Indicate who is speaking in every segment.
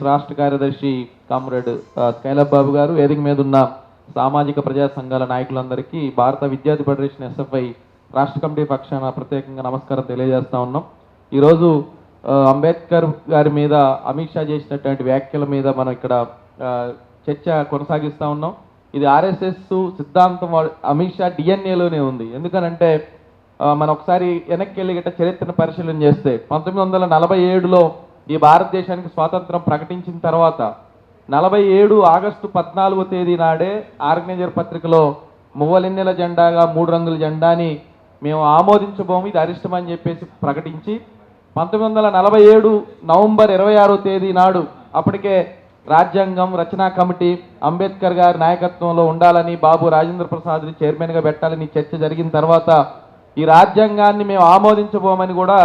Speaker 1: రాష్ట్ర కార్యదర్శి comrade Skylab బాబు గారు, వేదిక మీద ఉన్న సామాజిక ప్రజా సంఘాల నాయకులందరికీ భారత విద్యార్థి ఫెడరేషన్ ఎస్ఎఫ్ఐ రాష్ట్ర కమిటీ పక్షాన ప్రత్యేకంగా నమస్కారం తెలియజేస్తా ఉన్నాం. ఈరోజు అంబేద్కర్ గారి మీద అమిత్ షా చేసినటువంటి వ్యాఖ్యల మీద మనం ఇక్కడ చర్చ కొనసాగిస్తూ ఉన్నాం. ఇది ఆర్ఎస్ఎస్ సిద్ధాంతం అమిత్ షా డిఎన్ఏలోనే ఉంది. ఎందుకనంటే మనం ఒకసారి వెనక్కి వెళ్ళి గట్ట చరిత్రను పరిశీలన చేస్తే 1947లో ఈ భారతదేశానికి స్వాతంత్రం ప్రకటించిన తర్వాత 47 ఆగస్టు 14వ తేదీ నాడే ఆర్గనైజర్ పత్రికలో మువ్వలెన్నెల జెండాగా 3 రంగుల జెండాని మేము ఆమోదించబోము, ఇది అరిష్టం అని చెప్పేసి ప్రకటించి 1947 నవంబర్ 26వ తేదీ నాడు అప్పటికే రాజ్యాంగం రచనా కమిటీ అంబేద్కర్ గారి నాయకత్వంలో ఉండాలని, బాబు రాజేంద్ర ప్రసాద్ని చైర్మన్గా పెట్టాలని చర్చ జరిగిన తర్వాత ఈ రాజ్యాంగాన్ని మేము ఆమోదించబోమని కూడా,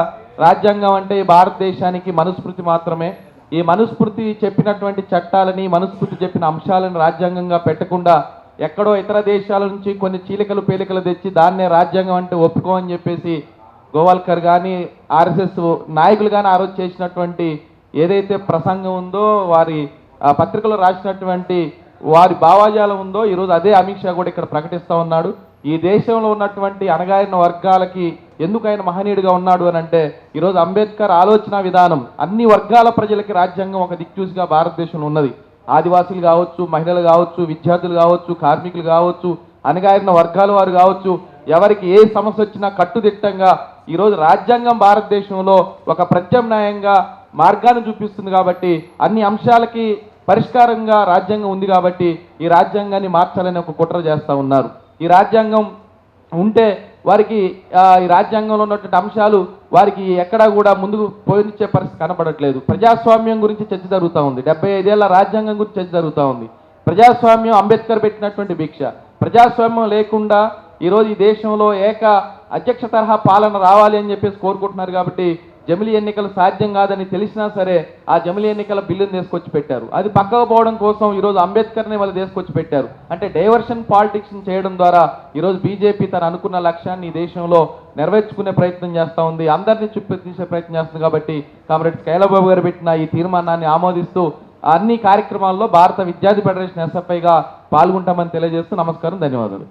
Speaker 1: రాజ్యాంగం అంటే ఈ భారతదేశానికి మనుస్మృతి మాత్రమే, ఈ మనుస్మృతి చెప్పినటువంటి చట్టాలని, మనుస్మృతి చెప్పిన అంశాలను రాజ్యాంగంగా పెట్టకుండా ఎక్కడో ఇతర దేశాల నుంచి కొన్ని చీలికలు పేలికలు తెచ్చి దాన్నే రాజ్యాంగం అంటే ఒప్పుకోమని చెప్పేసి గోవాల్కర్ కానీ ఆర్ఎస్ఎస్ నాయకులు కానీ ఆ రోజు చేసినటువంటి ఏదైతే ప్రసంగం ఉందో, వారి పత్రికలో రాసినటువంటి వారి భావాజాలం ఉందో, ఈరోజు అదే అమిత్ షా కూడా ఇక్కడ ప్రకటిస్తూ ఉన్నాడు. ఈ దేశంలో ఉన్నటువంటి అణగారిన వర్గాలకి ఎందుకు ఆయన మహనీయుడిగా ఉన్నాడు అని అంటే, ఈరోజు అంబేద్కర్ ఆలోచన విధానం అన్ని వర్గాల ప్రజలకి రాజ్యాంగం ఒక దిక్చూసిగా భారతదేశంలో ఉన్నది. ఆదివాసీలు కావచ్చు, మహిళలు కావచ్చు, విద్యార్థులు కావచ్చు, కార్మికులు కావచ్చు, అణగారిన వర్గాల వారు కావచ్చు, ఎవరికి ఏ సమస్య వచ్చినా కట్టుదిట్టంగా ఈరోజు రాజ్యాంగం భారతదేశంలో ఒక ప్రత్యామ్నాయంగా మార్గాన్ని చూపిస్తుంది. కాబట్టి అన్ని అంశాలకి పరిష్కారంగా రాజ్యాంగం ఉంది. కాబట్టి ఈ రాజ్యాంగాన్ని మార్చాలని ఒక కుట్ర చేస్తూ ఉన్నారు. ఈ రాజ్యాంగం ఉంటే వారికి ఈ రాజ్యాంగంలో ఉన్నటువంటి అంశాలు వారికి ఎక్కడా కూడా ముందుకు పోనిచ్చే పరిస్థితి కనబడట్లేదు. ప్రజాస్వామ్యం గురించి చర్చ జరుగుతూ ఉంది, 75 ఏళ్ల రాజ్యాంగం గురించి చర్చ జరుగుతూ ఉంది. ప్రజాస్వామ్యం అంబేద్కర్ పెట్టినటువంటి భిక్ష. ప్రజాస్వామ్యం లేకుండా ఈరోజు ఈ దేశంలో అధ్యక్ష తరహా పాలన రావాలి అని చెప్పేసి కోరుకుంటున్నారు. కాబట్టి జమిలీ ఎన్నికలు సాధ్యం కాదని తెలిసినా సరే ఆ జమిలీ ఎన్నికల బిల్లును తీసుకొచ్చి పెట్టారు. అది పక్కకు పోవడం కోసం ఈరోజు అంబేద్కర్ని వాళ్ళు తీసుకొచ్చి పెట్టారు. అంటే డైవర్షన్ పాలిటిక్స్ చేయడం ద్వారా ఈరోజు బీజేపీ తను అనుకున్న లక్ష్యాన్ని ఈ దేశంలో నెరవేర్చుకునే ప్రయత్నం చేస్తూ ఉంది, అందరినీ తీసే ప్రయత్నం చేస్తుంది. కాబట్టి కామ్రేడ్ స్కైలబ్ బాబు గారు పెట్టిన ఈ తీర్మానాన్ని ఆమోదిస్తూ అన్ని కార్యక్రమాల్లో భారత విద్యార్థి ఫెడరేషన్ ఎస్ఎఫ్ఐగా పాల్గొంటామని తెలియజేస్తూ నమస్కారం, ధన్యవాదాలు.